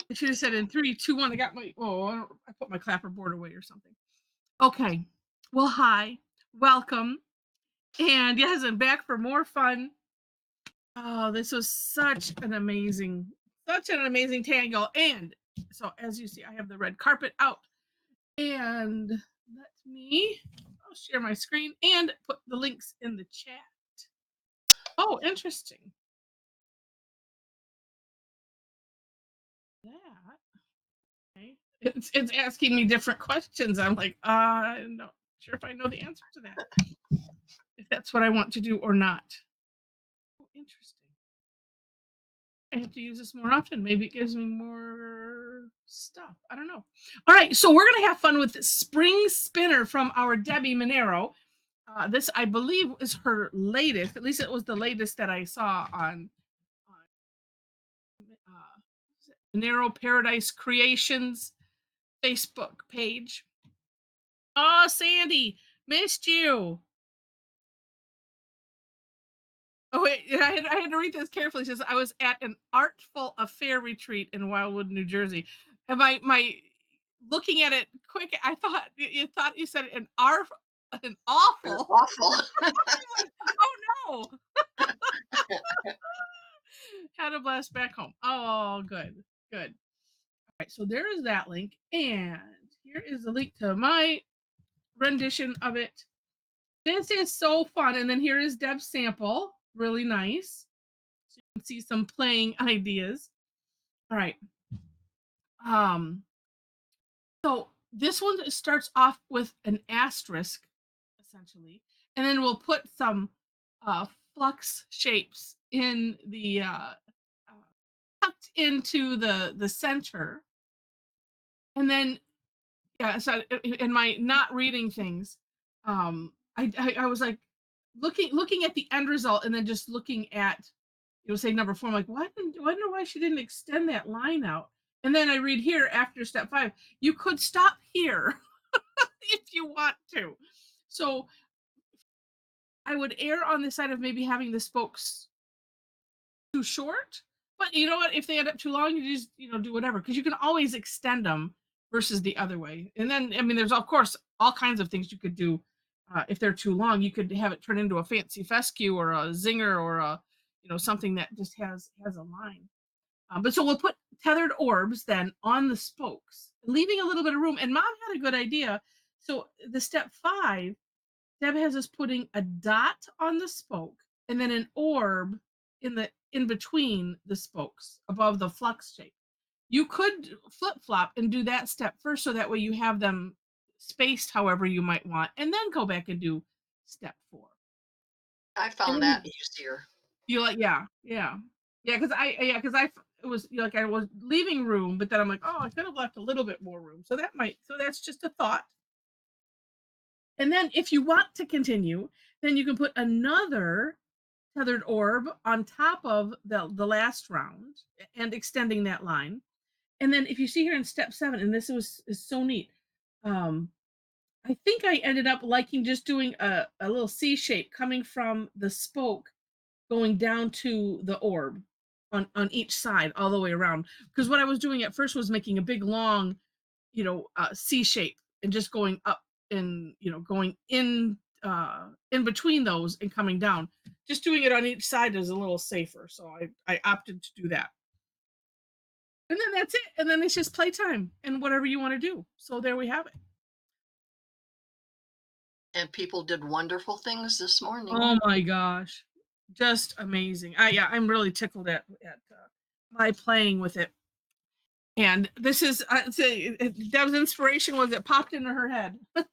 I should have said in 3, 2, 1. I got my I put my clapperboard away or something. Okay. Well, hi. Welcome. And yes, I'm back for more fun. Oh, this was such an amazing tangle. And so as you see, I have the red carpet out. And I'll share my screen and put the links in the chat. Oh, interesting. That. Okay. It's asking me different questions. I'm like, I'm not sure if I know the answer to that. If that's what I want to do or not. Oh, interesting. I have to use this more often. Maybe it gives me more stuff. I don't know. All right, so we're gonna have fun with this spring spinner from our Debbi Minero. This, I believe, is her latest. At least it was the latest that I saw on Minero Paradise Creations Facebook page. Oh, Sandy, missed you. Oh wait, yeah, I had to read this carefully. It says I was at an artful affair retreat in Wildwood, New Jersey, and my looking at it quick, I thought you said an awful. Awful. Like, oh no! Had a blast back home. Oh, good, good. All right, so there is that link, and here is the link to my rendition of it. This is so fun, and then here is Deb's sample. Really nice. So you can see some playing ideas. All right. Um, so this one starts off with an asterisk, essentially, and then we'll put some uh, flux shapes in the tucked into the center, and then yeah. So in my not reading things, I was like looking at the end result, and then just looking at say number 4. I'm like, wonder why she didn't extend that line out. And then I read here after step 5, you could stop here if you want to. So I would err on the side of maybe having the spokes too short. But you know what? If they end up too long, you just do whatever because you can always extend them versus the other way. And then I mean, there's of course all kinds of things you could do. If they're too long, you could have it turn into a fancy fescue or a zinger or a something that just has a line. But so we'll put tethered orbs then on the spokes, leaving a little bit of room. And Mom had a good idea. So the step 5, Deb has us putting a dot on the spoke and then an orb in between the spokes above the flux shape. You could flip flop and do that step first, so that way you have them spaced however you might want, and then go back and do step 4. I And found then that easier. you like, because I it was like I was leaving room, but then I'm like, oh, I could have left a little bit more room. So that's just a thought. And then if you want to continue, then you can put another tethered orb on top of the last round and extending that line. And then if you see here in step 7, and this is so neat. Um, I think I ended up liking just doing a little C shape coming from the spoke going down to the orb on each side all the way around. Because what I was doing at first was making a big long, C shape and just going up and going in between those and coming down. Just doing it on each side is a little safer, so I opted to do that. And then that's it. And then it's just playtime and whatever you want to do. So there we have it. And people did wonderful things this morning. Oh my gosh, just amazing. I'm really tickled at my playing with it. And this is Deb's inspiration was it popped into her head. And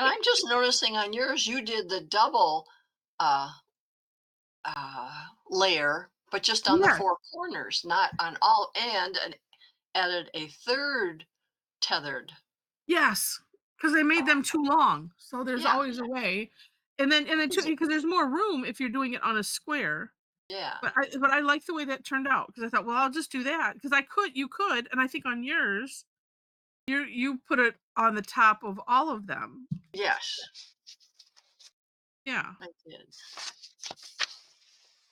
I'm just noticing on yours, you did the double uh, layer, but just on the Yeah. 4 corners, not on all, and added a third tethered. Yes, because they made them too long. So there's Yeah, always a way. And then too, because there's more room if you're doing it on a square. yeah, But I like the way that turned out because I thought, well, I'll just do that because you could, and I think on yours, you put it on the top of all of them. yes, Yeah, I did.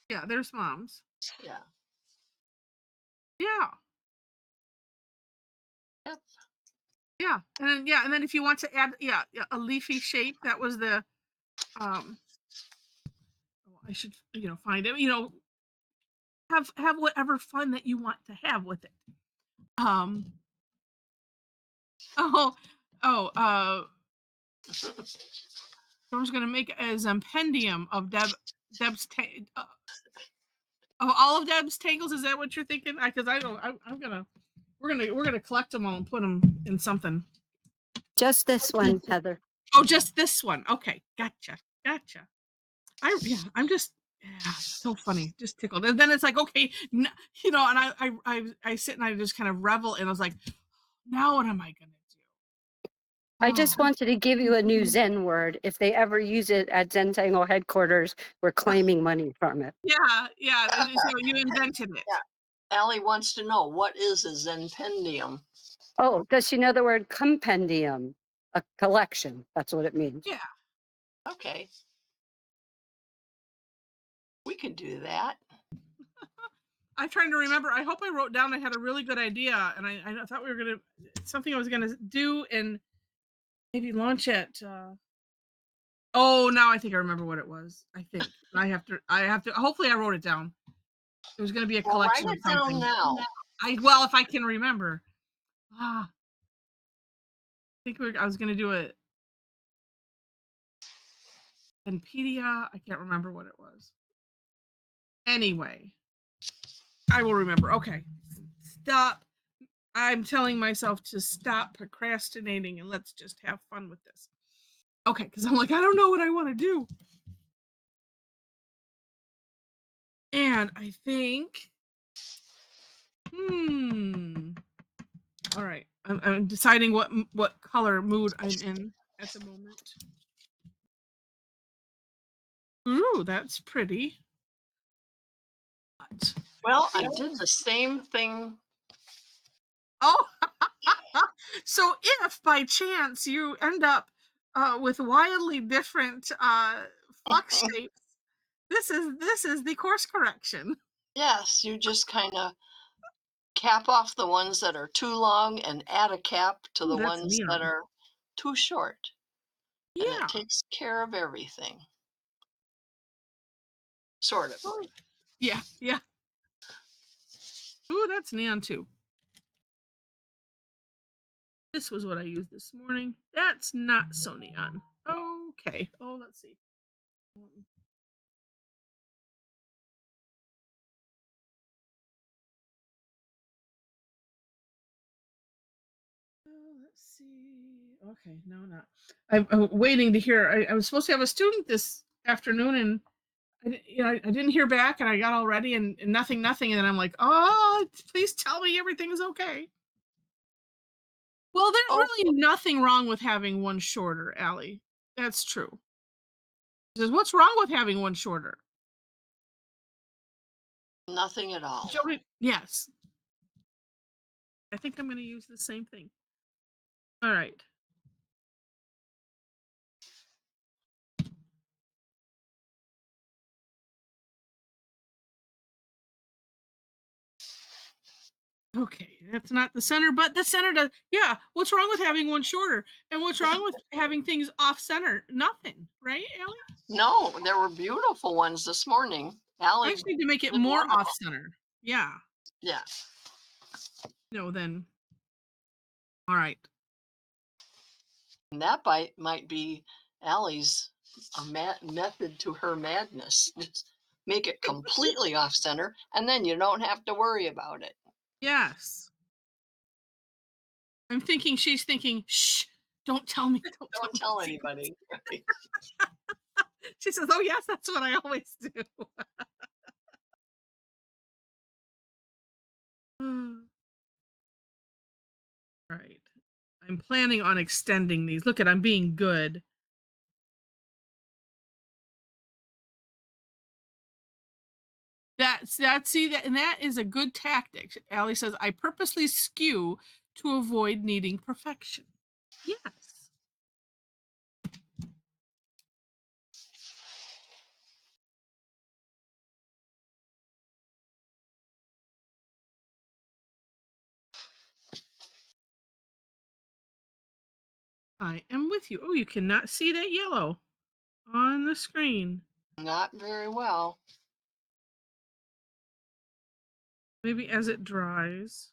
yeah. There's Mom's. Yeah. Yeah. Yep. And then if you want to add, a leafy shape, that was the, um, oh, I should, find it, have whatever fun that you want to have with it. Um, oh, oh, I was gonna make a Zempendium of Deb's of all of Deb's tangles. Is that what you're thinking? Because I don't. I'm gonna. We're gonna collect them all and put them in something. Just this one, Heather. Oh, just this one. Okay, gotcha. I'm just, so funny, just tickled. And then it's like, okay, and I sit and I just kind of revel, and I was like, now what am I gonna do? I just wanted to give you a new Zen word. If they ever use it at Zentangle headquarters, we're claiming money from it. Yeah. So you invented it. Yeah. Allie wants to know, what is a Zenpendium? Oh, does she know the word compendium? A collection. That's what it means. Yeah. Okay. We could do that. I'm trying to remember. I hope I wrote down. I had a really good idea, and I thought we were gonna something I was gonna do and maybe launch it. Oh, now I think I remember what it was. I think I have to. Hopefully, I wrote it down. It was gonna be a Well, write collection of it down something. now. Well, if I can remember. I think I was gonna do it. Npedia. I can't remember what it was. Anyway, I will remember. Okay, stop. I'm telling myself to stop procrastinating and let's just have fun with this. Okay, because I'm like, I don't know what I want to do. And I think, all right, I'm deciding what color mood I'm in at the moment. Ooh, that's pretty. Well, I did the same thing. Oh, so if by chance you end up with wildly different flux shapes, this is the course correction. Yes, you just kind of cap off the ones that are too long and add a cap to Ooh, the that's ones that neon. are too short. And it Yeah. takes care of everything. Sort of. Oh, yeah. Ooh, that's neon too. This was what I used this morning. That's not so neon. Okay. Oh, let's see. Let's see. Okay, no, not. I'm waiting to hear. I was supposed to have a student this afternoon, and I didn't hear back, and I got all ready, and nothing, and then I'm like, oh, please tell me everything's okay. Well, there's Oh, really nothing wrong with having one shorter, Allie. That's true. She says, what's wrong with having one shorter? nothing at all. Yes. I think I'm going to use the same thing. All right. Okay, that's not the center, but the center does. Yeah, what's wrong with having one shorter? And what's wrong with having things off center? Nothing, right, Allie? No, there were beautiful ones this morning. I Allie just need to make it did more one of off them. center. Yeah. Yeah. No, then. All right. And that might be Allie's method to her madness. Just make it completely off center, and then you don't have to worry about it. Yes. I'm thinking she's thinking, shh, don't tell me. Don't tell anybody. She says, oh, yes, that's what I always do. Right. I'm planning on extending these. Look at, I'm being good. See that, and that is a good tactic. Allie says, I purposely skew to avoid needing perfection. Yes. I am with you. Oh, you cannot see that yellow on the screen. Not very well. Maybe as it dries.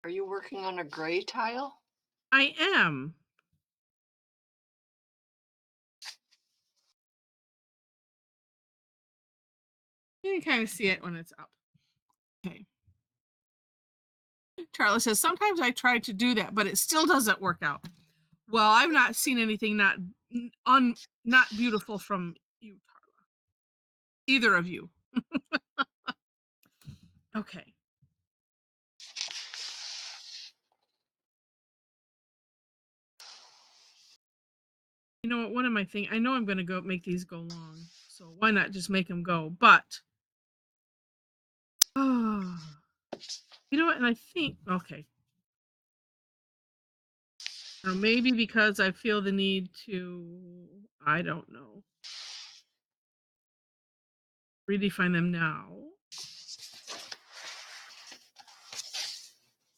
Are you working on a gray tile? I am. You can kind of see it when it's up. Okay. Charlie says, sometimes I try to do that, but it still doesn't work out. Well, I've not seen anything not beautiful from you, Tarla. Either of you. Okay. You know what? One of my things, I know I'm going to go make these go long, so why not just make them go? But, oh, you know what? And I think, okay. Or maybe because I feel the need to, I don't know, redefine them now.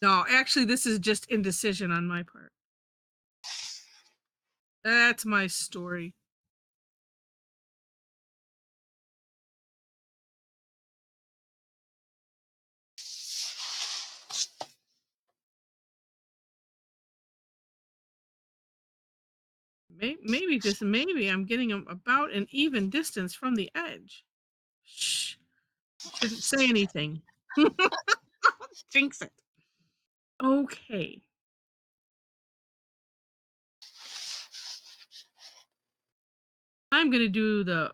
No, actually, this is just indecision on my part. That's my story. Maybe, just maybe, I'm getting them about an even distance from the edge. Shh. Shouldn't say anything. Jinx it. Okay. I'm going to do the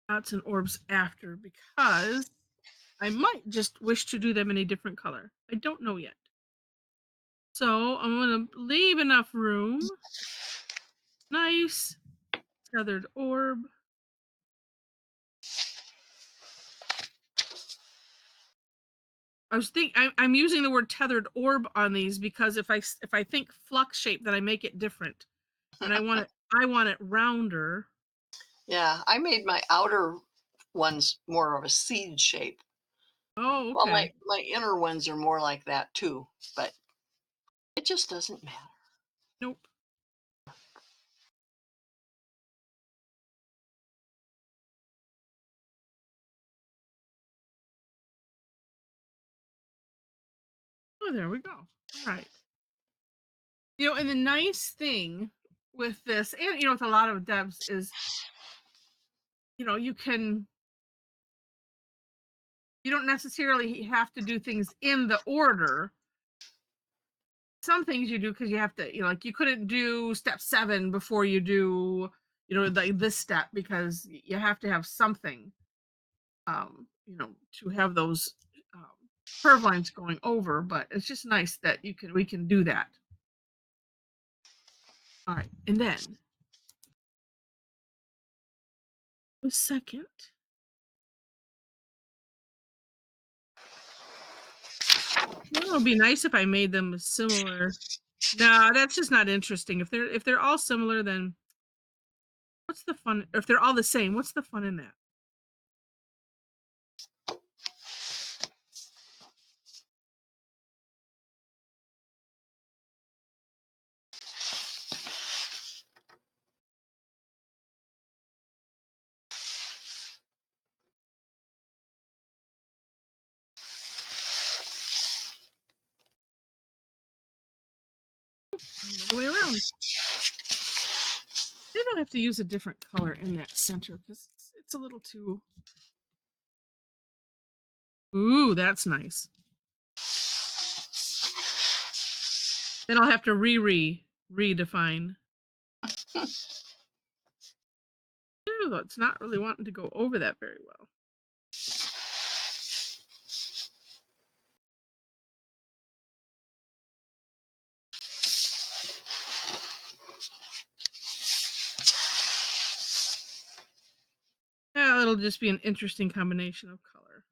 dots and orbs after because I might just wish to do them in a different color. I don't know yet. So I'm going to leave enough room. Nice tethered orb. I'm using the word tethered orb on these because if I think flux shape, then I make it different, and I want it rounder. Yeah, I made my outer ones more of a seed shape. Oh, Well, okay. my inner ones are more like that too, but it just doesn't matter. Nope. Oh, there we go. All right. You know, and the nice thing with this, and with a lot of devs is, you don't necessarily have to do things in the order. Some things you do because you have to, like you couldn't do step 7 before you do, this step because you have to have something, to have those curve lines going over. But it's just nice that we can do that. All right, and then a second. It would be nice if I made them similar. No, that's just not interesting. If they're all similar, then what's the fun? Or if they're all the same, what's the fun in that? The way around. Maybe I'll have to use a different color in that center because it's a little too. Ooh, that's nice. Then I'll have to redefine. Ooh, it's not really wanting to go over that very well. Yeah, it'll just be an interesting combination of color.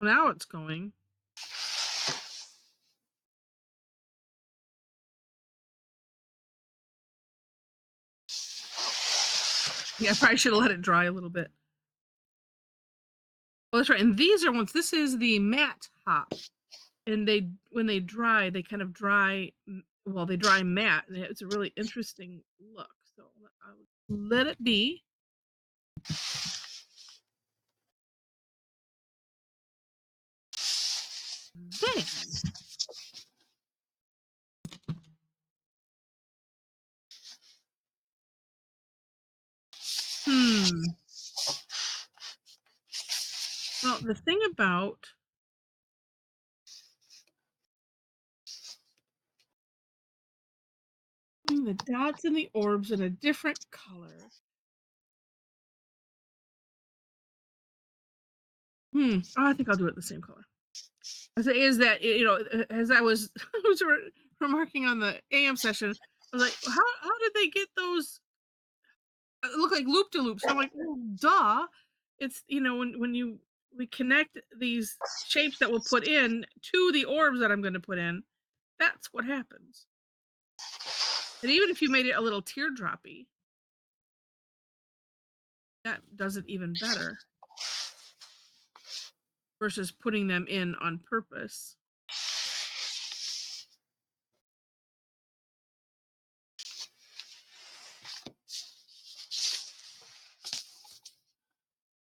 Now it's going. Yeah, I probably should have let it dry a little bit. Oh, that's right. And these are ones. This is the matte hop, and when they dry, they kind of dry. Well, they dry matte, and it's a really interesting look. So I would let it be. Then well, the thing about putting the dots and the orbs in a different color. Oh, I think I'll do it the same color. Is that as I was I was remarking on the AM session, I was like, how did they get those? Look like loop de loops. I'm like, well, duh. It's when we connect these shapes that we'll put in to the orbs that I'm going to put in. That's what happens. And even if you made it a little teardroppy, that does it even better versus putting them in on purpose.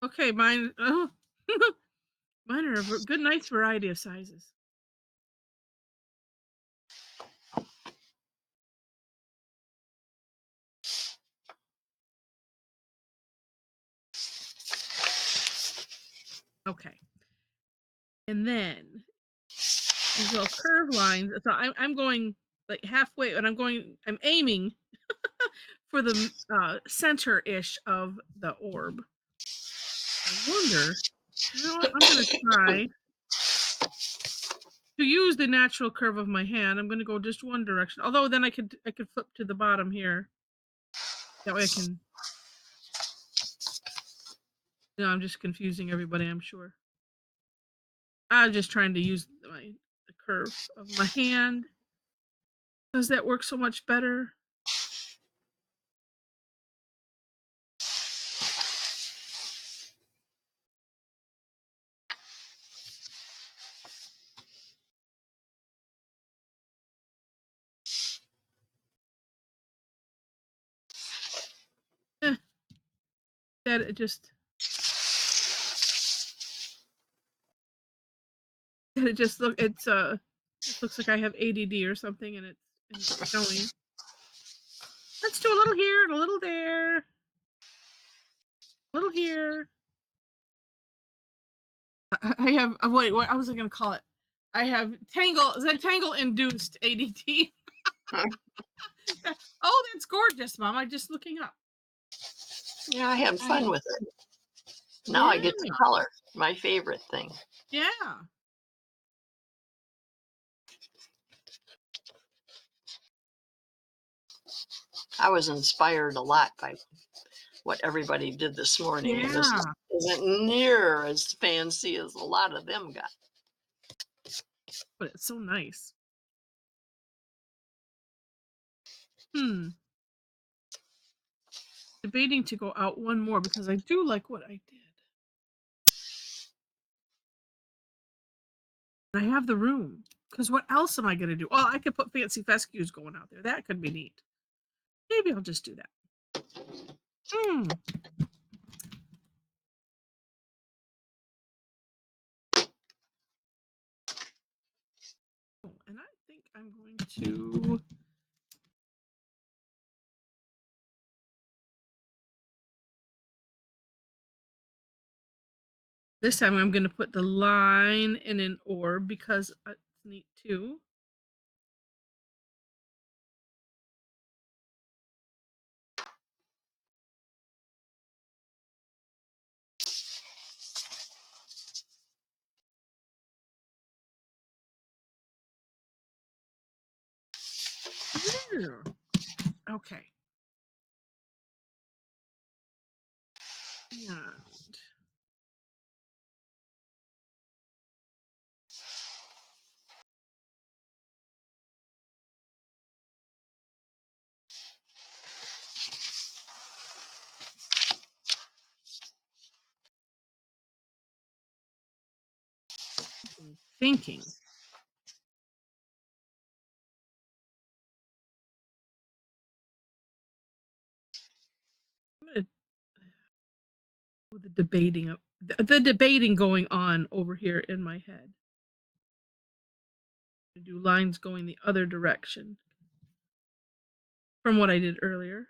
Okay, mine. Oh, mine are a good, nice variety of sizes. Okay, and then these little curved lines. So I'm going like halfway, and I'm aiming for the center-ish of the orb. I wonder. You know what? I'm gonna try to use the natural curve of my hand. I'm gonna go just one direction. Although then I could flip to the bottom here. That way I can. No, I'm just confusing everybody. I'm sure. I'm just trying to use the curve of my hand. Does that work so much better? Eh, that it just it looks like I have ADD or something, and it's showing. Let's do a little here and a little there, a little here. I have wait, what was I gonna call it? I have Zentangle induced ADD. Oh, that's gorgeous, Mom. I'm just looking up. Yeah, I had fun with it. Now I get to color, my favorite thing. Yeah. I was inspired a lot by what everybody did this morning. And this isn't near as fancy as a lot of them got. But it's so nice. Debating to go out one more because I do like what I did. And I have the room. Because what else am I going to do? Oh, I could put fancy fescues going out there. That could be neat. Maybe I'll just do that. Oh, and I think I'm going to... This time I'm going to put the line in an orb because it's neat too. Okay. And thinking. The debating going on over here in my head. Do lines going the other direction from what I did earlier.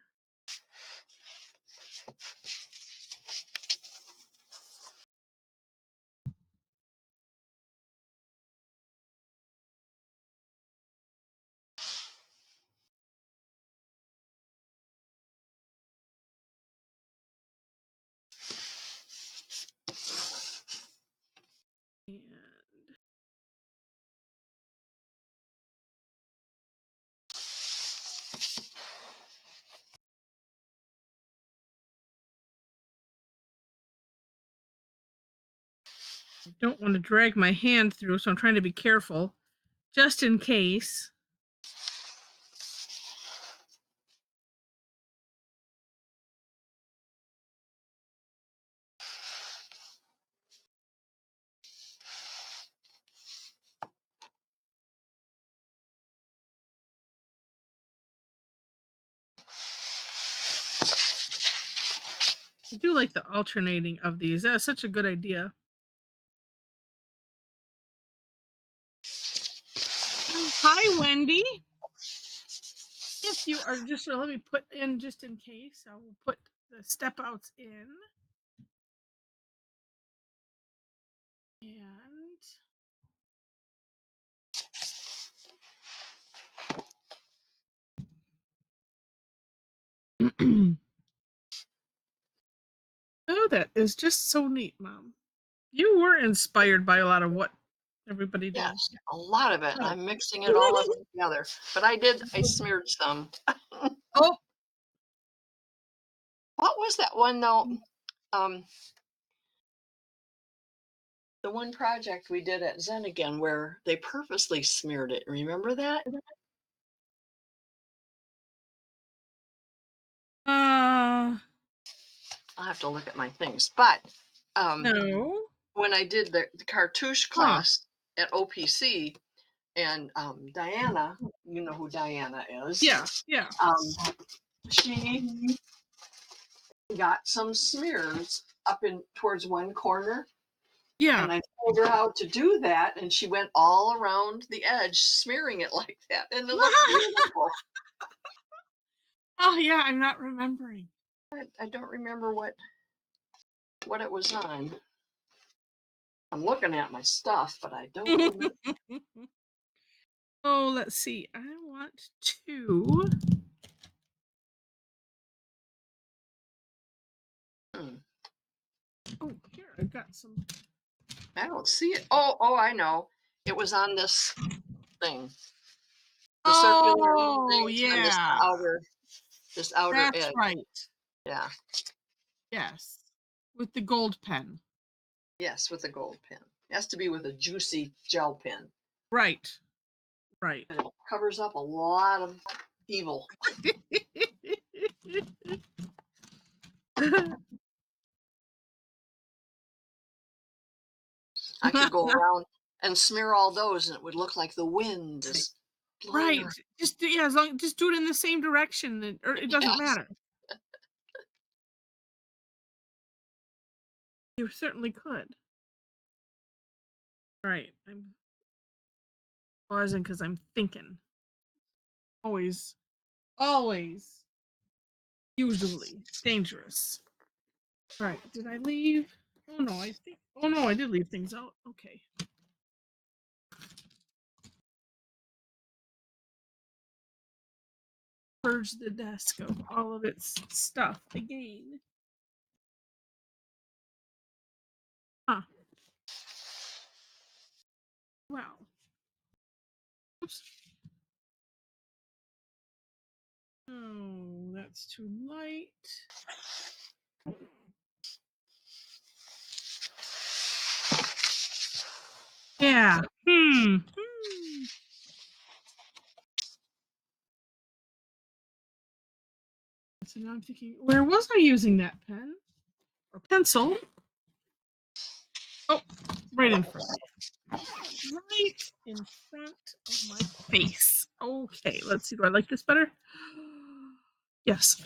And I don't want to drag my hand through, so I'm trying to be careful, just in case. I do like the alternating of these. That's such a good idea. Hi, Wendy. If you are just, let me put in just in case. I will put the step outs in. And oh, that is just so neat, Mom. You were inspired by a lot of what everybody did. Yes, a lot of it. Oh. I'm mixing it all up together. But I smeared some. Oh, What was that one though? The one project we did at Zen again where they purposely smeared it. Remember that? I'll have to look at my things. But no. when I did the cartouche class at OPC, and Diana, you know who Diana is. Yeah. She got some smears up in towards one corner. Yeah. And I told her how to do that, and she went all around the edge, smearing it like that, and it looked beautiful. Oh yeah, I'm not remembering. I don't remember what it was on. I'm looking at my stuff, but I don't remember. Oh, let's see. I want to. Oh, here I got some. I don't see it. Oh, I know. It was on this thing. The circular things on this outer That's edge. right. Yeah. Yes. With the gold pen. Yes, with a gold pen. It has to be with a juicy gel pen. Right. Right. And it covers up a lot of evil. I could go around and smear all those, and it would look like the wind is blowing right. around. Just as long just do it in the same direction, or it doesn't matter. You certainly could. Right. I'm pausing because I'm thinking. Always. Usually dangerous. Right. Did I leave? Oh no, I think. Oh no, I did leave things out. Okay. Purge the desk of all of its stuff again. Huh. Wow. Oops. Oh, that's too light. Yeah. So now I'm thinking, where was I using that pen or pencil? Oh, right in front. right in front of my face. Okay, let's see. Do I like this better? Yes.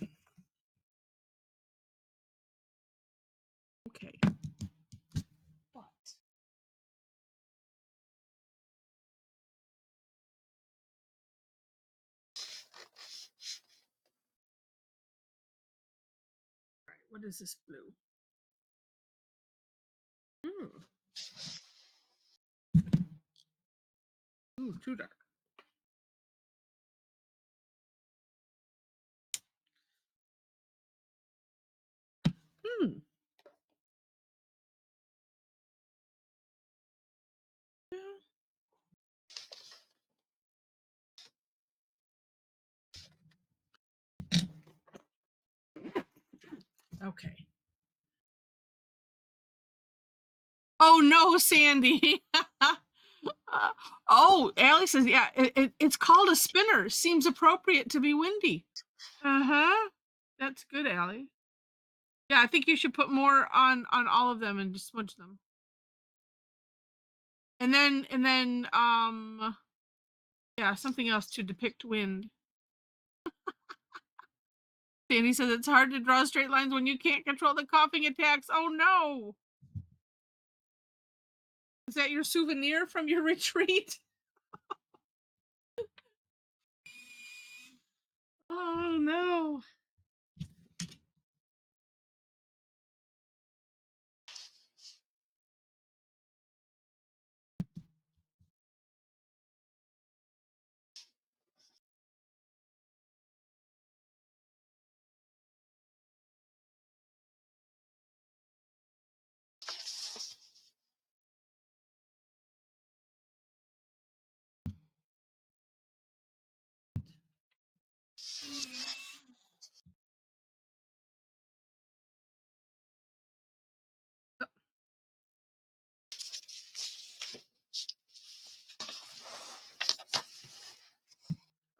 Okay. But what is this blue? Ooh, too dark. Hmm. Okay. Oh no, Sandy. Oh, Allie says, yeah, it's called a spinner. Seems appropriate to be windy. Uh-huh. That's good, Allie. Yeah, I think you should put more on all of them and just smudge them. And then yeah, something else to depict wind. Sandy says it's hard to draw straight lines when you can't control the coughing attacks. Oh no. Is that your souvenir from your retreat? Oh no.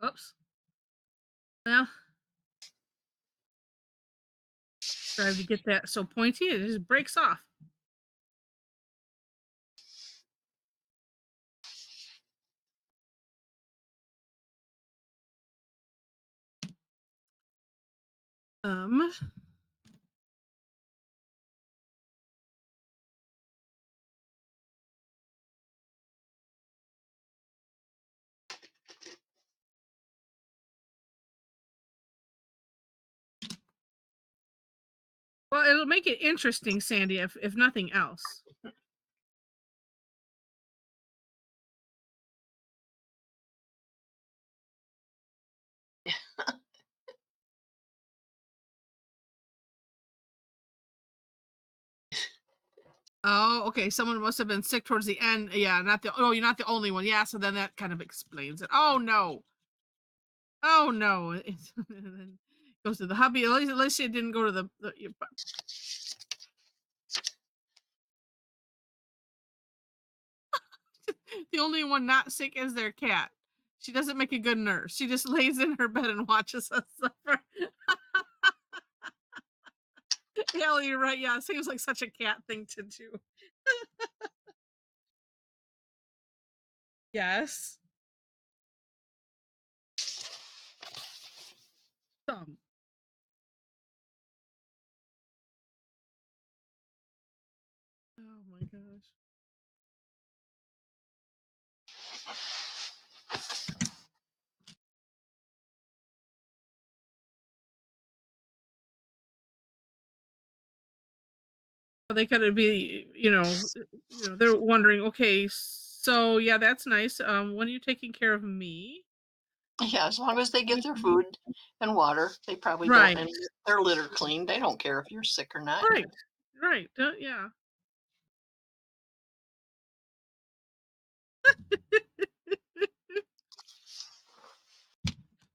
Oops. Well, try to get that so pointy, it just breaks off. Um, well, it'll make it interesting, Sandy, if nothing else. Oh, okay. Someone must have been sick towards the end. Yeah, you're not the only one. Yeah, so then that kind of explains it. Oh no. Oh no. Then goes to the hubby. At least it didn't go to the only one not sick is their cat. She doesn't make a good nurse. She just lays in her bed and watches us suffer. Yeah, you're right. Yeah, it seems like such a cat thing to do. Yes. Some. Oh my gosh. They could be, they're wondering, okay, so yeah, that's nice. When are you taking care of me? Yeah, as long as they get their food and water, they probably don't, Right, and their litter clean. They don't care if you're sick or not. right, right. Yeah.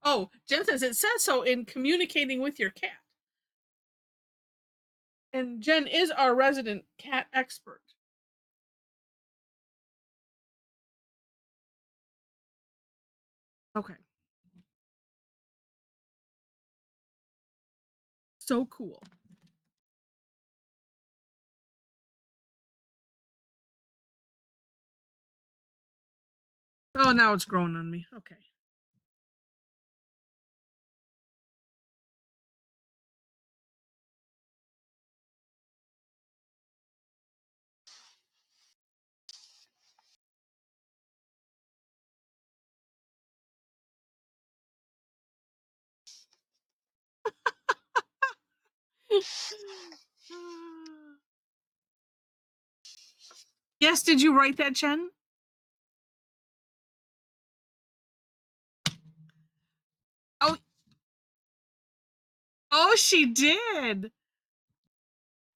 Oh, Jen says it says so in communicating with your cat. And Jen is our resident cat expert. Okay. So cool. Oh, now it's growing on me. Okay. Yes, did you write that, Jen? Oh, oh, she did.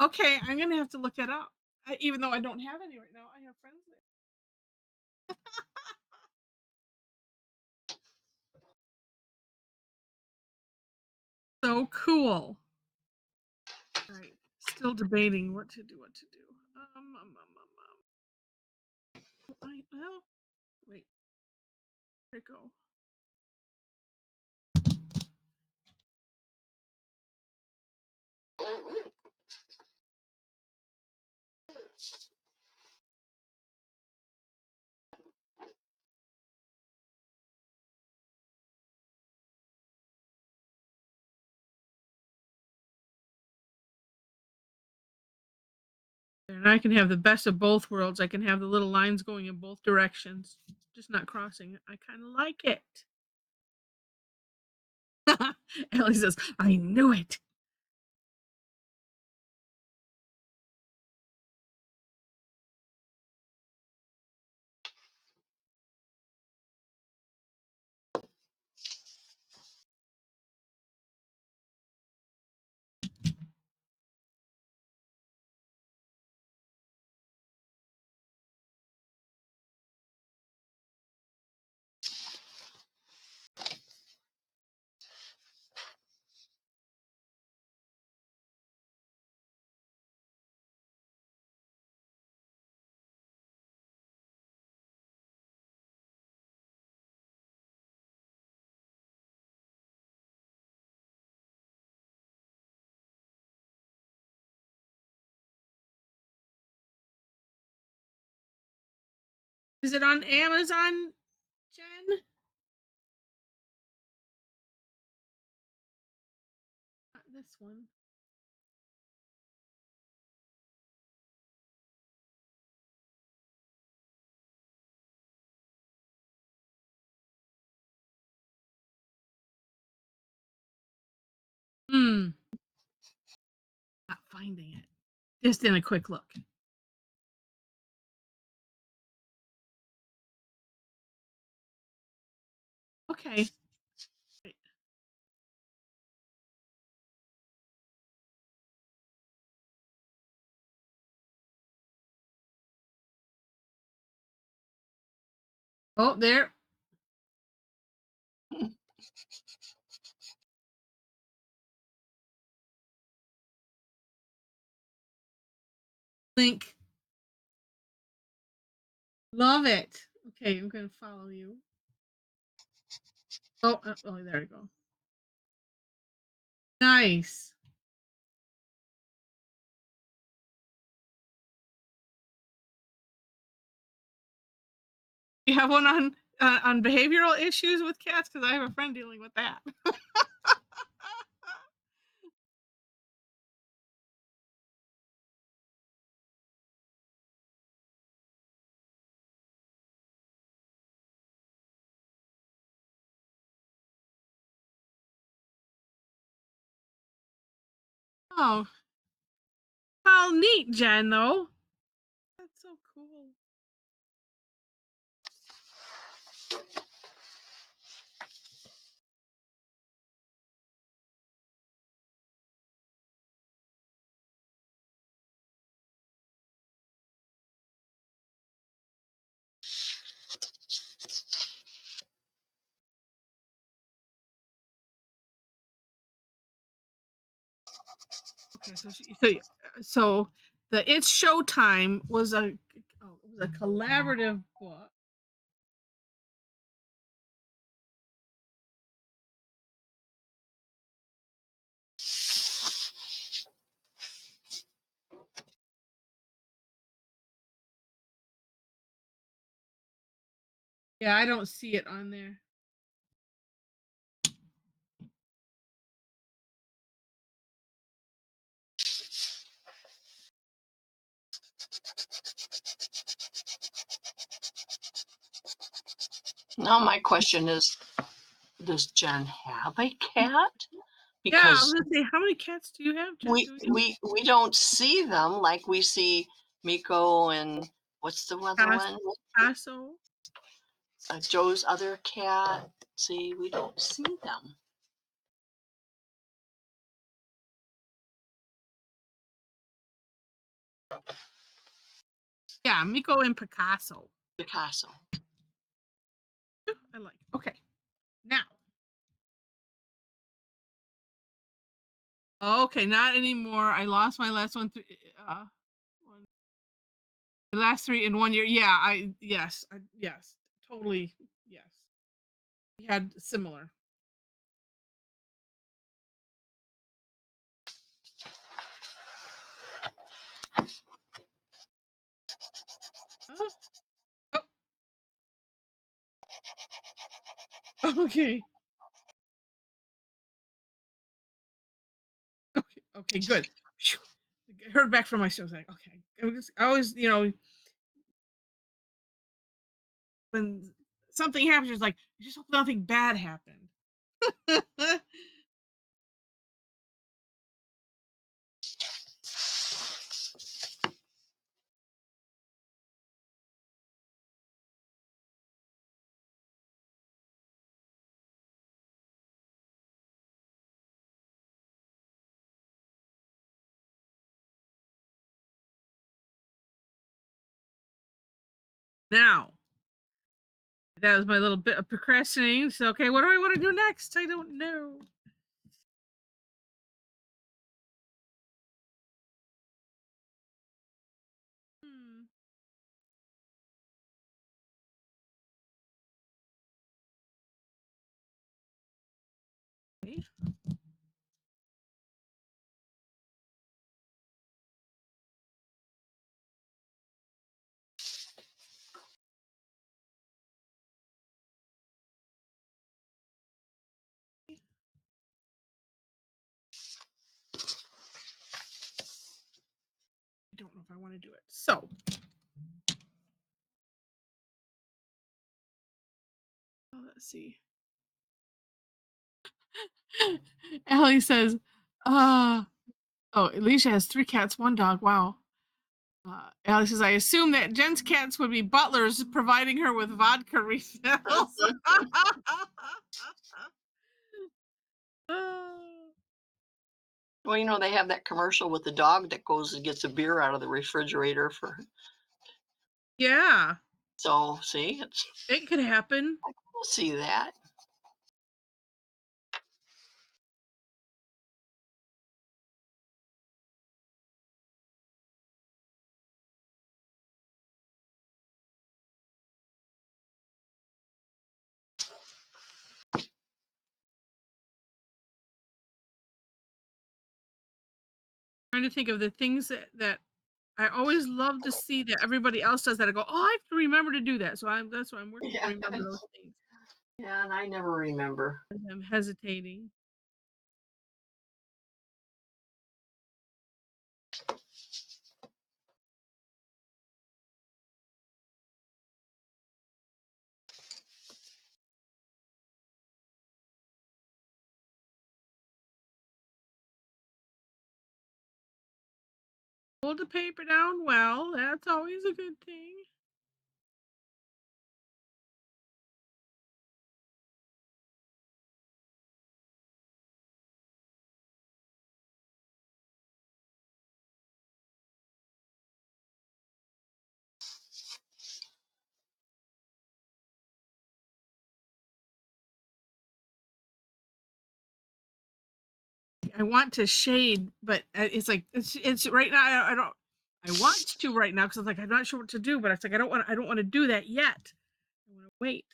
Okay, I'm gonna have to look that up. Even though I don't have any right now, I have friends there. So cool. All right, still debating what to do. Well, wait, where'd it go? And I can have the best of both worlds. I can have the little lines going in both directions, just not crossing it. I kind of like it. Ellie says, I knew it. Is it on Amazon, Jen? Not this one. Not finding it. Just in a quick look. Okay. Oh, there. Link. Love it. Okay, I'm going to follow you. Oh, there we go. Nice. You have one on behavioral issues with cats? Because I have a friend dealing with that. Oh, how neat, Jen, though. That's so cool. Okay, so the It's Showtime was a collaborative book. Yeah, I don't see it on there. Now my question is, does Jen have a cat? Yeah, I was Because gonna say, how many cats do you have, Jen? we don't see them like we see Miko and what's the other one? Paso. Joe's other cat. See, we don't see them. Yeah, Miko and Picasso. Picasso. I like. Okay, now. Okay, not anymore. I lost my last one. The last 3 in 1 year. Yeah, yes, totally yes. We had similar. Oh, okay. Okay, good. Phew. I heard back from my show. Like, okay. I always, when something happens, it's like, I just hope nothing bad happened. Now, that was my little bit of procrastinating. So, okay, what do I want to do next? I don't know. Hmm. Okay. I don't know if I want to do it. So, let's see. Allie says, Alicia has 3 cats, 1 dog. Wow. Allie says, I assume that Jen's cats would be butlers providing her with vodka refills. Well, they have that commercial with the dog that goes and gets a beer out of the refrigerator for. Yeah. So see, it could happen. We'll see that. Trying to think of the things that I always love to see that everybody else does that. I go, oh, I have to remember to do that. So that's why I'm working to remember those things. Yeah, and I never remember. I'm hesitating. Hold the paper down well. That's always a good thing. I want to shade, but it's like it's right now. I don't. I want to right now because I'm like I'm not sure what to do, but it's like I don't want to do that yet. I want to wait.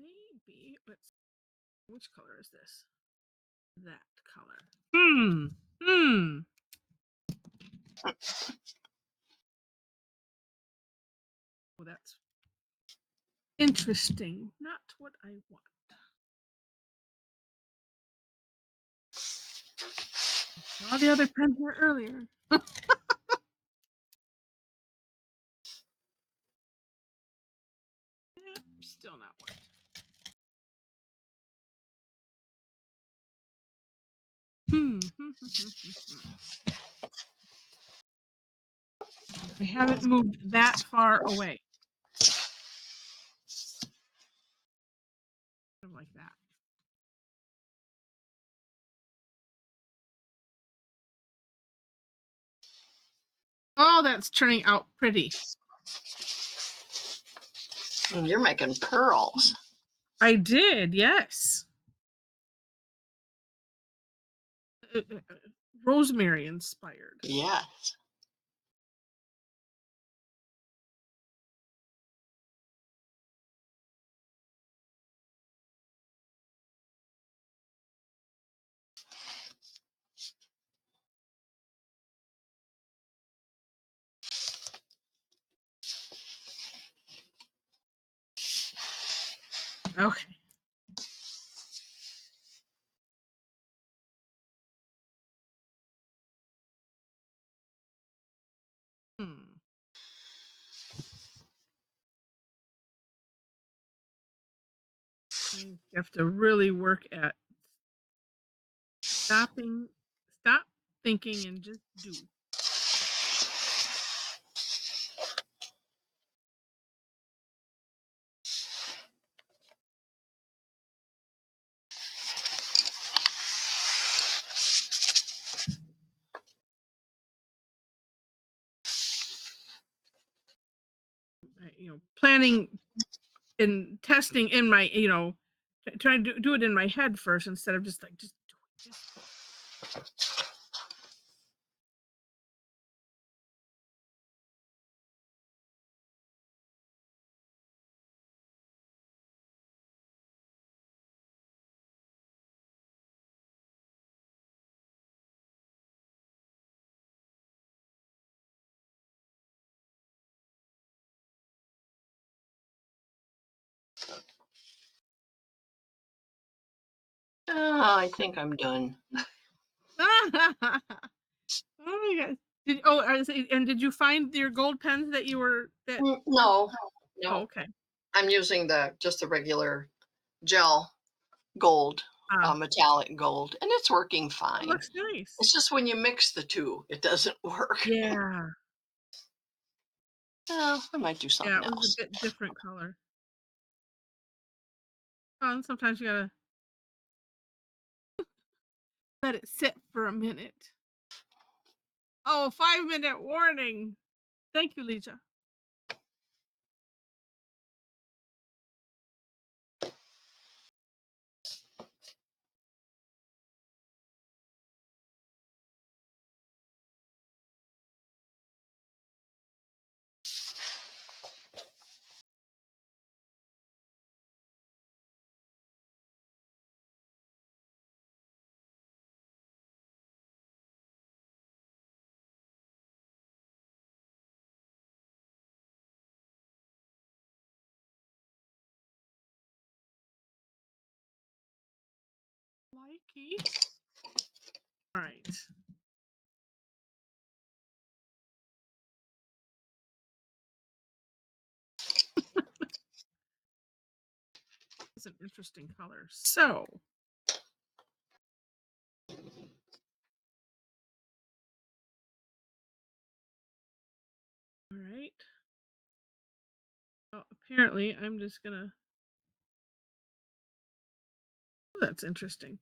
maybe, let's see, which color is this? That color. Hmm. Oh, that's interesting. Not what I want. Saw the other pen here earlier. Still not working. I haven't moved that far away. Like that. Oh, that's turning out pretty. And you're making pearls. I did, yes. Rosemary inspired. Yes. Okay. You have to really work at stop thinking and just do. Planning and testing in my, trying to do it in my head first instead of just do it. Oh, I think I'm done. Oh my god! Did you find your gold pens that you were that? No. Oh, okay. I'm using just the regular gel gold, metallic gold, and it's working It fine. looks nice. It's just when you mix the two, it doesn't work. Yeah. I might do something Yeah, it was else. a bit different color. And sometimes you gotta let it sit for a minute. Oh, 5-minute warning. Thank you, Lisa. Likey. All right. It's an interesting color. So, all right. Well, apparently, I'm just gonna. Oh, that's interesting.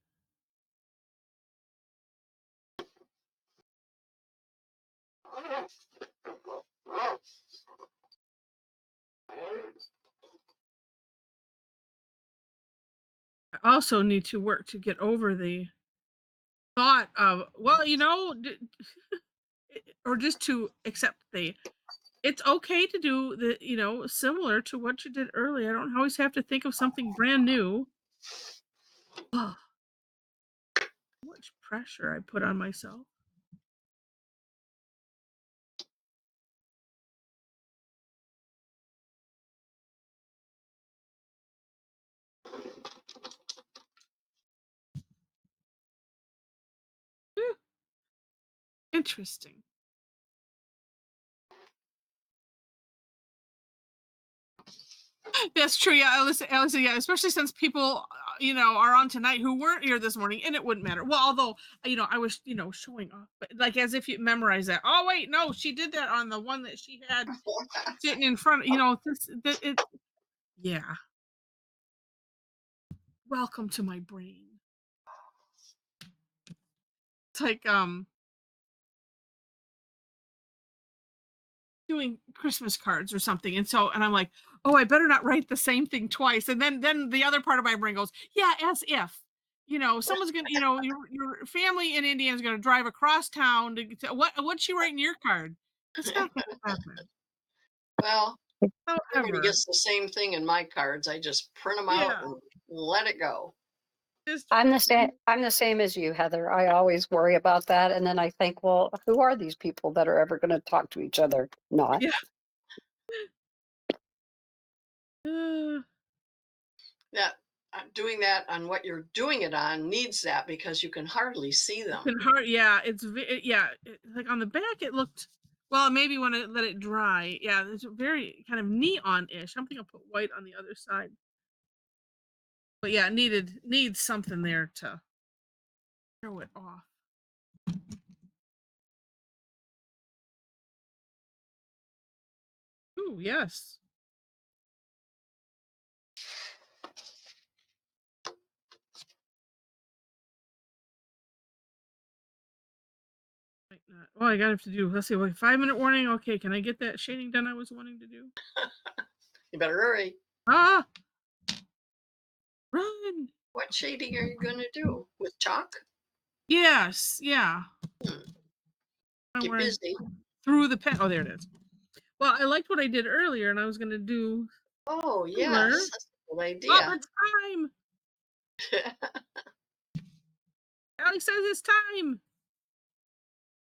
I also need to work to get over the thought of, well, or just to accept the it's okay to do the, similar to what you did earlier. I don't always have to think of something brand new. Oh, how much pressure I put on myself. Whew, interesting. That's true. Yeah, Alyssa, yeah, especially since people, are on tonight who weren't here this morning, and it wouldn't matter. Well, although, I was, showing off, but like as if you memorize that. Oh, wait, no, she did that on the one that she had sitting in front. Yeah. Welcome to my brain. It's like doing Christmas cards or something, and I'm like, oh, I better not write the same thing twice. And then the other part of my brain goes, yeah, as if. Someone's gonna, your family in Indiana is gonna drive across town what's she writing your card? It's not gonna happen. Well, everybody However, gets the same thing in my cards. I just print them out yeah, and let it go. just I'm the same as you, Heather. I always worry about that, and then I think, well, who are these people that are ever going to talk to each other? Not. yeah. Uh, That doing that on what you're doing it on needs that because you can hardly see them. yeah, like on the back it looked, well, maybe when I let it dry, yeah, it's very kind of neon-ish. I'm thinking I'll put white on the other side. But yeah, needs something there to throw it off. Ooh, yes. Might not. Oh, I gotta have to do, let's see, like 5-minute warning. Okay, can I get that shading done I was wanting to do? You better hurry. Ah, run. What shading are you going to do? With chalk? Yes, yeah. Hmm. I'm Get wearing busy. through the pen. Oh, there it is. Well, I liked what I did earlier, and I was gonna do Oh, similar. yes. That's a good Oh, idea. it's time. Alex says it's time.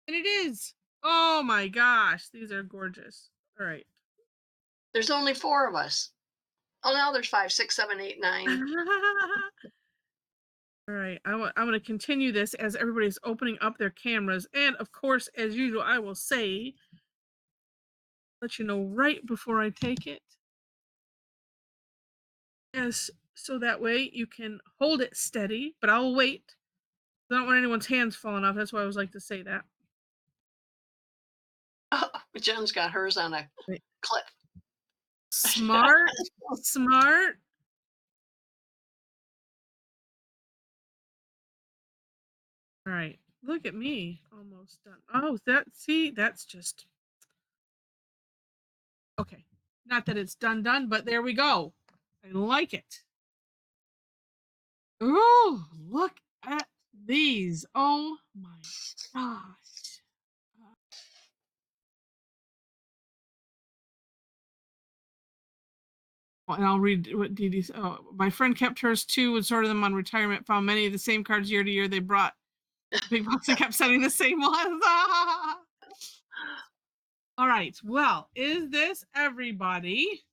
And it is. Oh my gosh, these are gorgeous. All right. There's only 4 of us. Oh, now there's 5, 6, 7, 8, 9. All right. I'm going to continue this as everybody's opening up their cameras. And of course, as usual, I will say, let you know right before I take it. Yes, so that way you can hold it steady, but I'll wait. I don't want anyone's hands falling off. That's why I always like to say that. Jen's got hers on a Right. clip. Smart, smart. All right. Look at me. Almost done. Oh, that's just okay. Not that it's done, but there we go. I like it. Oh, look at these. Oh my gosh. And I'll read what Dee Dee said. Oh, my friend kept hers too and sorted them on retirement, found many of the same cards year to year. They brought big box and kept sending the same ones. All right. Well, is this everybody?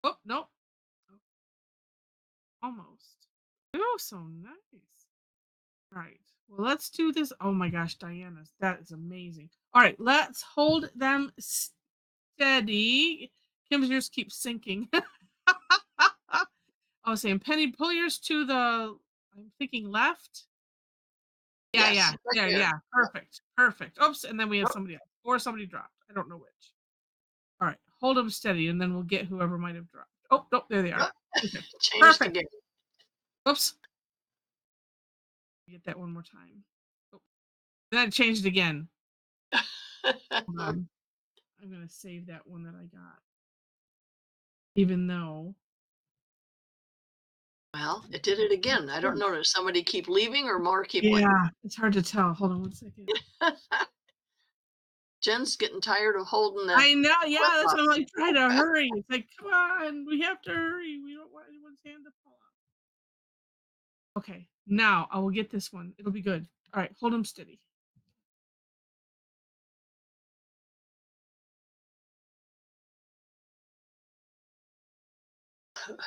Oh, nope. Almost. Oh, so nice. All right. Well, let's do this. Oh my gosh, Diana's. That is amazing. All right. Let's hold them steady. Kim's yours keeps sinking. I was saying, Penny, pull yours to the, I'm thinking left. Yeah, Yes, yeah, right there, there. yeah. Perfect, perfect. Oops, and then we have somebody else. Or somebody dropped. I don't know which. All right, hold them steady, and then we'll get whoever might have dropped. Oh, nope, there they are. Okay, Changed perfect. again. Oops. Get that one more time. Oh, then it changed again. Hold on. I'm going to save that one that I got. Even though. Well, it did it again. I don't know. Does somebody keep leaving or more keep what? Yeah, it's hard to tell. Hold on one second. Jen's getting tired of holding the I know, yeah, clip that's up. what I'm like trying to hurry. It's like, come on, we have to hurry. We don't want anyone's hand to fall off. Okay, now I will get this one. It'll be good. All right, hold them steady.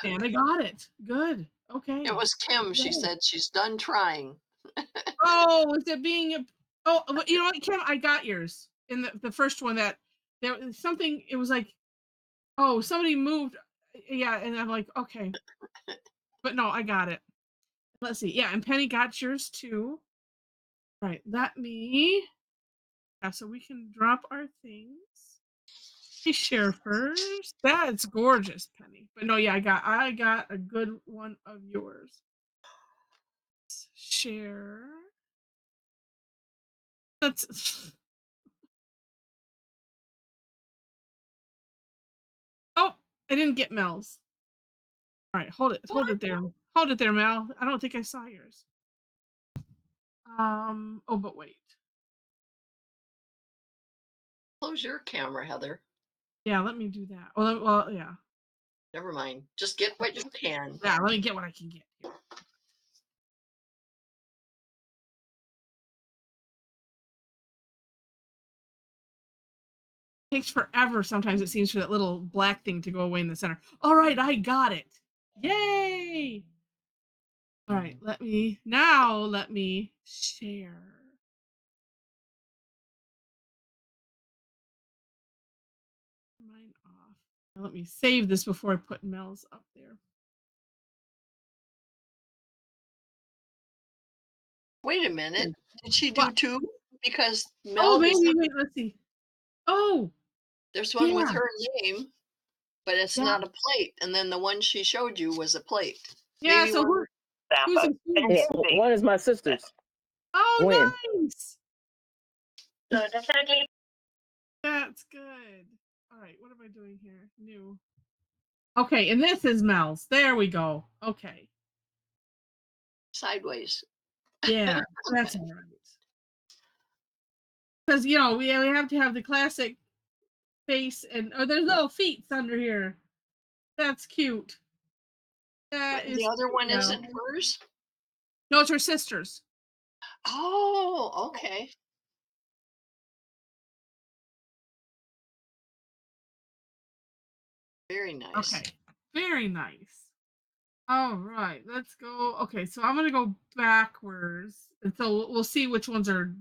And I got it. Good. Okay. It was Kim. She Yay. said she's done trying. Oh, is it being a oh you know what, Kim, I got yours. In the first one that there was something it was like, oh, somebody moved. Yeah, and I'm like, okay. But no, I got it. Let's see. Yeah, and Penny got yours too. All right, let me yeah, so we can drop our things. We share first. That's gorgeous, Penny. But no, yeah, I got a good one of yours. Share. That's oh, I didn't get Mel's. All right, hold it there. Hold it there, Mel. I don't think I saw yours. Oh, but wait. Close your camera, Heather. Yeah, let me do that. Well, yeah. Never mind. Just get what you can. Yeah, let me get what I can get here. Takes forever sometimes, it seems, for that little black thing to go away in the center. All right, I got it. Yay! All right, let me share. Mine off. Now let me save this before I put Mel's up there. Wait a minute. Did she do What? two? Because Oh, Mel maybe, doesn't. wait, let's see. Oh, There's one with yeah, her name, but it's yeah, not a plate. And then the one she showed you was a plate. yeah. Maybe So we're who's in whose? Yeah, one is my sister's. Oh, When? nice. That's good. All right, what am I doing here? New. Okay, and this is Mel's. There we go. Okay. sideways. Yeah, that's all right. Because we have to have the classic face and there's little feet under here. That's cute. That But the is other cute, one Mel. isn't hers? No, it's her sister's. Oh, okay. Very nice. Okay, very nice. All right, let's go. Okay, so I'm gonna go backwards, and so we'll see which ones are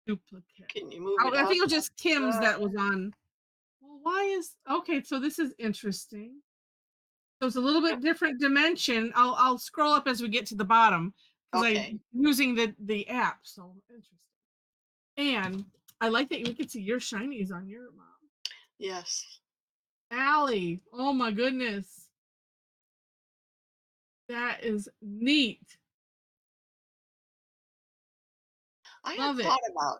duplicate. Can you move I it think up? it was just Kim's that was on. Well, why is okay? So this is interesting. So it's a little bit different dimension. I'll scroll up as we get to the bottom because Okay. I'm using the app. So interesting. And I like that we can see your shinies on your mom. Yes. Allie, oh my goodness. That is neat. I Love had it. thought about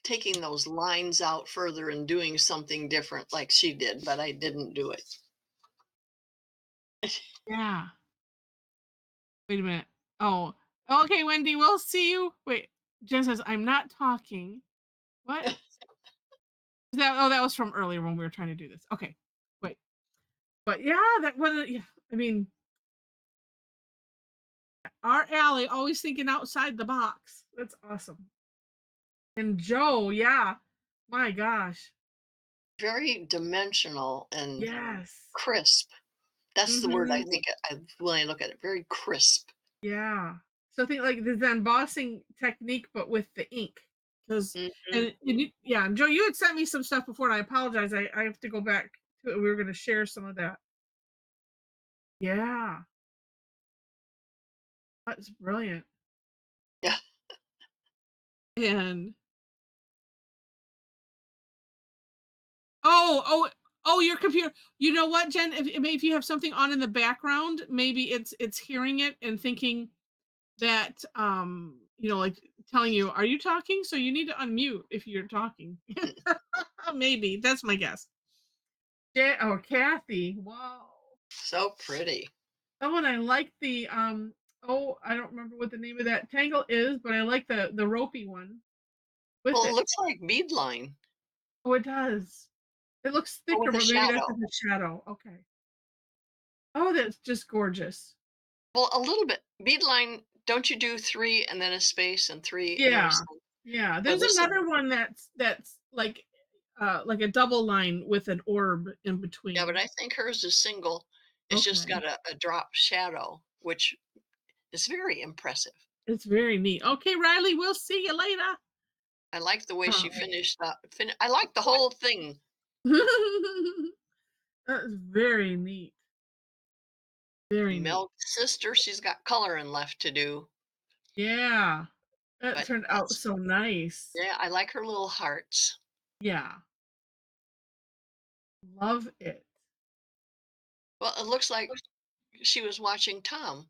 taking those lines out further and doing something different like she did, but I didn't do it. Yeah. Wait a minute. Oh, okay, Wendy, we'll see you. Wait, Jen says, I'm not talking. What? That was from earlier when we were trying to do this. Okay, wait. But yeah, yeah, I mean, our Allie always thinking outside the box. That's awesome. And Joe, yeah. My gosh. Very dimensional and Yes. crisp. That's the word I Mhm. think when I look at it. Very crisp. Yeah. So I think like the embossing technique, but with the ink. Because Mhm. yeah, and Joe, you had sent me some stuff before, and I apologize. I have to go back to it. We were going to share some of that. Yeah, that's brilliant. Yeah. And oh, your computer. You know what, Jen? If you have something on in the background, maybe it's hearing it and thinking that like telling you, are you talking? So you need to unmute if you're talking. Maybe that's my guess. Yeah. Oh, Kathy. Wow. So pretty. Oh, and I like the I don't remember what the name of that tangle is, but I like the ropey one. with Well, it it. looks like bead line. Oh, it does. It looks But thicker, with a but maybe that's shadow. in the shadow. Okay. Oh, that's just gorgeous. Well, a little bit. Bead line, don't you do 3 and then a space and 3 and then a Yeah. space? Yeah. No, There's this is another one that's like a double line with an orb in yeah, but between. I think hers is single. It's just Okay. got a drop shadow, which is very impressive. It's very neat. Okay, Riley, we'll see you later. I like the way she Oh. finished up. I like the whole thing. That is very neat. Very neat. Milk sister, she's got coloring left to do, Yeah. That but turned out that's so nice. yeah, I like her little hearts. Yeah. Love it. Well, it looks like she was watching Tom.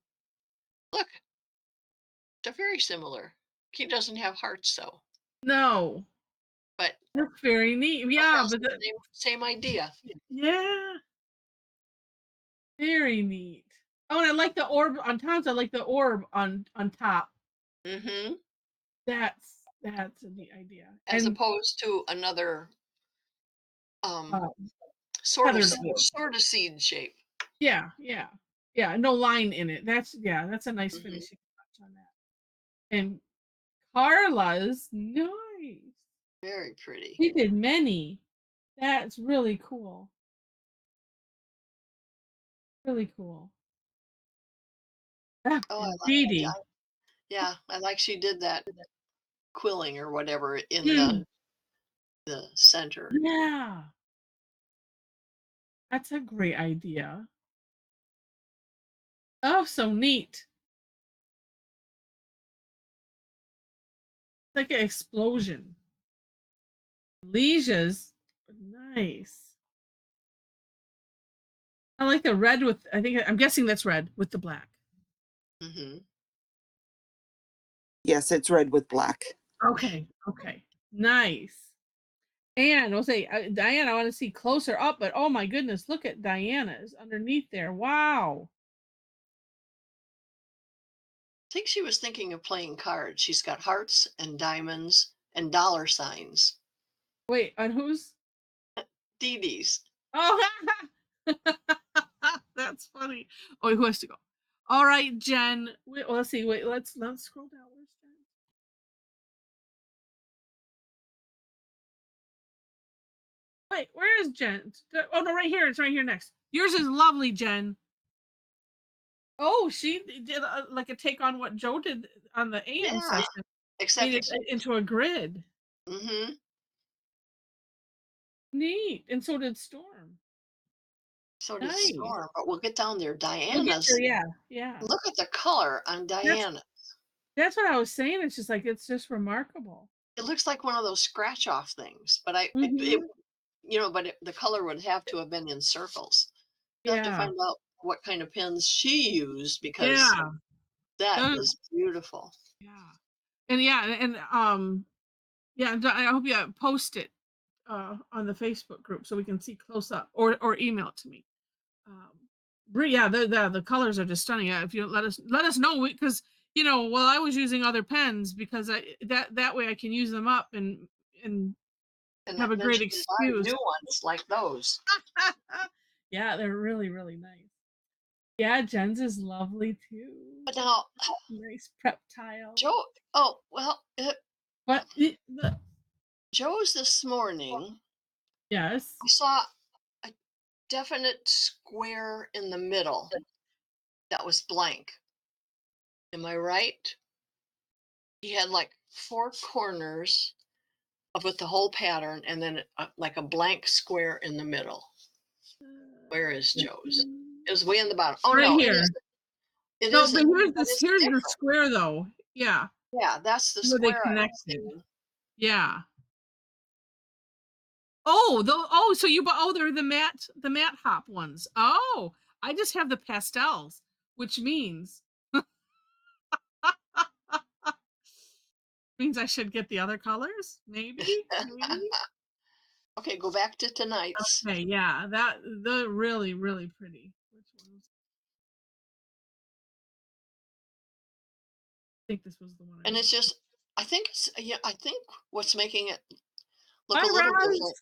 Look, they're very similar. He doesn't have hearts though, No. but That's very neat. both Yeah, has but the same idea. yeah, very neat. Oh, and I like the orb on Tom's. I like the orb on top. Hmm. That's a neat idea. As And opposed to another uh, sort of feathered orb. seed shape. Yeah, yeah, yeah. No line in it. That's a nice Hmm. finishing touch on that. And Carla's nice. Very pretty. She did many. That's really cool. Really cool. Ah, Oh, and Dee Dee. yeah, I like she did that quilling or whatever in Mm, the center. yeah, that's a great idea. Oh, so neat. It's like an explosion. Leisha's nice. I like the red with, I'm guessing that's red with the black. Hmm. Yes, it's red with black. Okay, okay. Nice. And I'll say, Diana, I want to see closer up, but oh my goodness, look at Diana's underneath there. Wow. I think she was thinking of playing cards. She's got hearts and diamonds and dollar signs. Wait, on who's? Dee Dee's. Oh, that's funny. Oh, wait, who has to go? All right, Jen. Wait, well, let's see. Wait, let's scroll down. Where's Jen? Wait, where is Jen? Oh no, right here. It's right here next. Yours is lovely, Jen. Oh, she did like a take on what Joe did on the AM Yeah, session. Made except it into a grid. hmm Neat. And so did Storm. so did Nice. Storm. But we'll get down there. We'll get there. Diana's. Yeah, yeah. Look at the color on That's Diana. that's what I was saying. It's just like it's just remarkable. It looks like one of those scratch off things, but Hmm. the color would have to have been in circles. You'll have to Yeah, find out what kind of pins she used because yeah. that Those, is beautiful. yeah. And yeah, and yeah, and I hope you post it on the Facebook group so we can see close up or email it to me. Um yeah, the colors are just stunning. Yeah, if you let us know because well I was using other pens because that way I can use them up and And have a then great she can buy excuse. new ones like those. Yeah, they're really, really nice. Yeah, Jen's is lovely too. But now, Nice prep tile. Joe, oh, well, But Joe's this morning, yes. I saw a definite square in the middle that was blank. Am I right? He had like 4 corners with the whole pattern and then like a blank square in the middle. Where is Joe's? It was way in the bottom. Oh Right no, here. it No, but isn't. That is here's the different. square though. Yeah. Yeah, that's the Where they square I was connected. seeing. Yeah. So you they're the matte hop ones. Oh, I just have the pastels, which means I should get the other colors, maybe. Maybe. Okay, go back to tonight's. Okay, yeah, the really, really pretty. Which ones? I think this was the one. And it's just, I think it's yeah. I think what's making it look Hi, a little different Roz.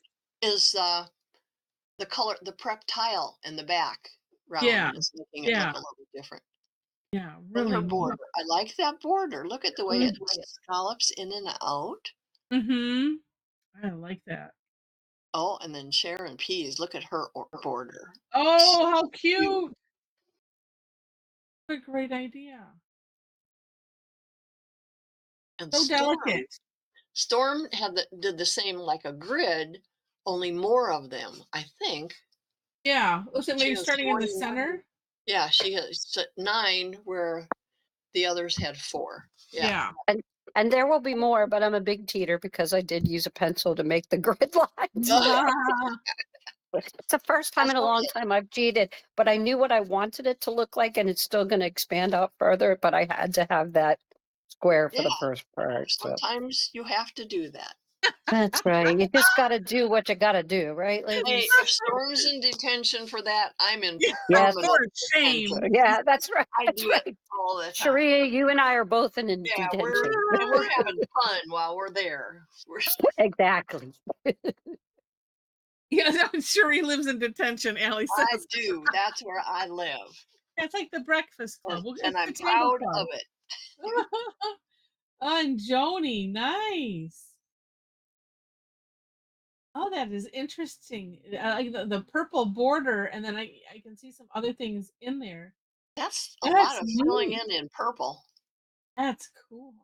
is the color, the prep tile in the Yeah, background is making it look yeah, a little different. yeah, And her really neat. border, I like that border. Look at the way Mm, it scallops in and out. mhm. I like that. Oh, and then Sharon Pease, look at her border. So Oh, how cute. cute. What a great idea. And So delicate. Storm did the same, like a grid, only more of them. I think Yeah. Looks like she maybe has starting in the 40. center. Yeah, she has 9 where the others had 4. Yeah. Yeah. And there will be more, but I'm a big cheater because I did use a pencil to make the grid lines. It's the first time That's in a long okay. time I've cheated, but I knew what I wanted it to look like, and it's still going to expand out further, but I had to have that square for Yeah, the first part. So sometimes you have to do that. that's right. You just got to do what you got to do, right, Hey, ladies? if Storm's in detention for that, I'm in Yeah, Yes. permanent for shame. detention. Yeah, that's right. I That's do it right. all the time. Sharia, you and I are both in Yeah, detention. we're having fun while we're there. Exactly. Yeah, I'm sure he lives in detention, Allie I says. do. That's where I live, It's like the Breakfast Club. and, Well, and it's the I'm Tangle proud Club. of it. And Joni, nice. Oh, that is interesting. I like the purple border, and then I can see some other things in there. That's a lot That's of filling neat. in purple. That's cool.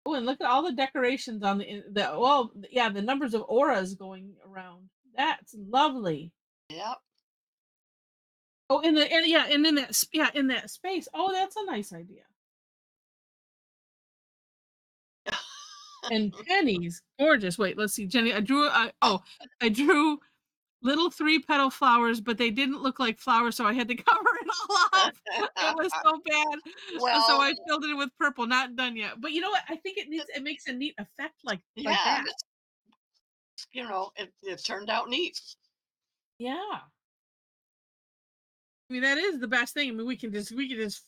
Oh, and look at all the decorations on the well, yeah, the numbers of auras going around. That's lovely. Yep. Oh, in the and yeah, and in that yeah, in that space. Oh, that's a nice idea. And pennies, gorgeous. Wait, let's see, Jenny. I drew little 3-petal flowers, but they didn't look like flowers, so I had to cover it all up. It was so bad. So Well, I filled it in with purple. Not done yet. But you know what? I think it makes a neat effect like yeah, that. it turned out neat. Yeah. I mean, that is the best thing. I mean, we can just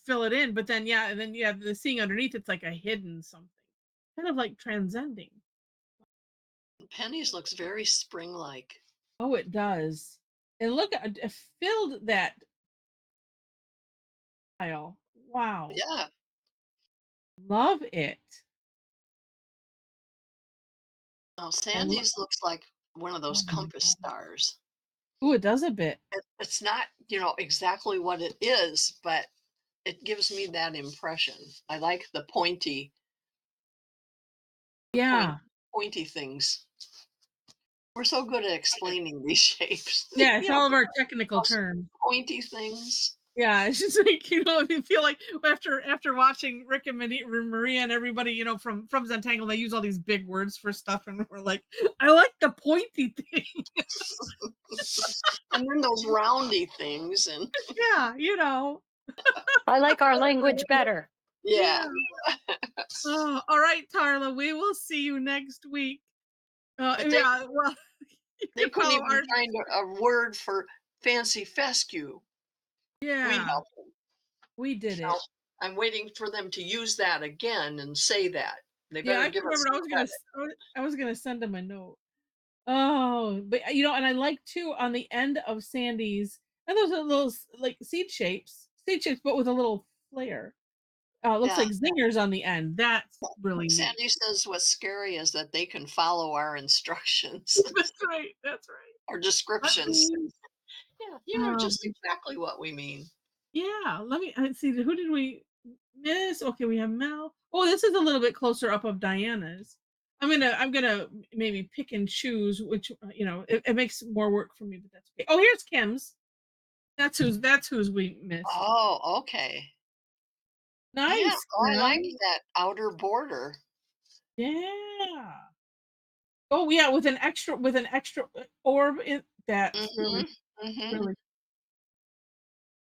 fill it in, but then yeah, and then yeah, the seeing underneath it's like a hidden something. Kind of like transcending. Pennies looks very spring-like. Oh, it does. And look at it filled that tile. Wow. Yeah. Love it. Now I lo- Sandy's looks like one of oh those my compass God. stars. Ooh, it does a bit. It's not, exactly what it is, but it gives me that impression. I like the point, Yeah. pointy things. We're so good at explaining these shapes. Yeah, it's all of our technical Those terms. pointy things. Yeah, it's just like, you feel like after watching Rick and Maria and everybody, from Zentangle, they use all these big words for stuff, and we're like, I like the pointy thing. And then those roundy things, and Yeah. I like our language better. yeah. Yeah. Oh, all right, Tarla, we will see you next week. But Yeah, well, you they can couldn't follow even our find a word for fancy fescue. We yeah, helped them. we did Now, it. I'm waiting for them to use that again and say that. They Yeah, better I give can us remember some credit. I was gonna send them a note. Oh, but and I like too on the end of Sandy's, and those are little like seed shapes, but with a little flare. Looks Yeah. like zingers on the end. That's really neat. Sandy says what's scary is that they can follow our instructions That's right. That's right. or Let descriptions. me, Yeah, um, just exactly what we mean. yeah, let me see. Who did we miss? Okay, we have Mel. Oh, this is a little bit closer up of Diana's. I'm gonna maybe pick and choose which it makes more work for me, but that's okay. Oh, here's Kim's. That's whose we missed. Oh, okay. Yeah. Nice, Oh, I like Kim. that outer border. Yeah. Oh yeah, with an extra orb in that's Mm-hmm. really Mm-hmm. really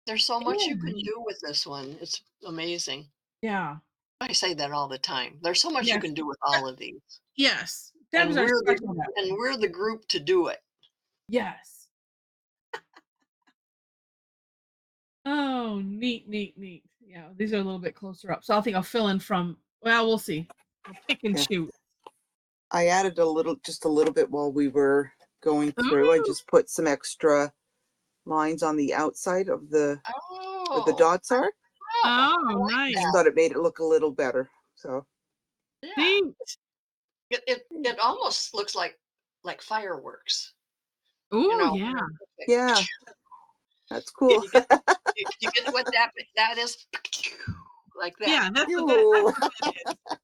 There's so much you can cool. do with this one. It's amazing. Yeah. I say that all the time. There's so much you Yes. can do with Uh, all of these. yes. Deb's And our we're the special Deb. and we're the group to do it. Yes. Oh, neat, neat, neat. Yeah, these are a little bit closer up. So I think I'll fill in from Well, we'll see. I'll pick and Yeah. shoot. I added just a little bit while we were going through. I Ooh. just put some extra lines on the outside of where the Oh, dots are. wow. I Oh, like nice. Just that. thought it made it look a little better. So Yeah. See? It almost looks like fireworks. Ooh, You know, yeah. like, yeah, that's cool. you get what that is? Like that. Yeah, that's what Yoo.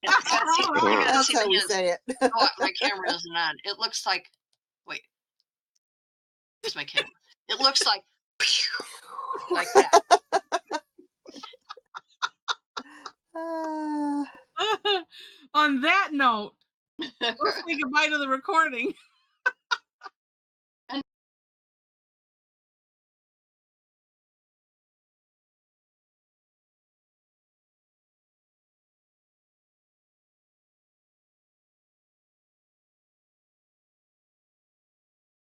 You gotta see, you gotta That's see how the we hands. say it. Oh, my camera isn't on. It looks like, wait, where's my camera? It looks like that. Ah, On that note, let's say goodbye to the recording.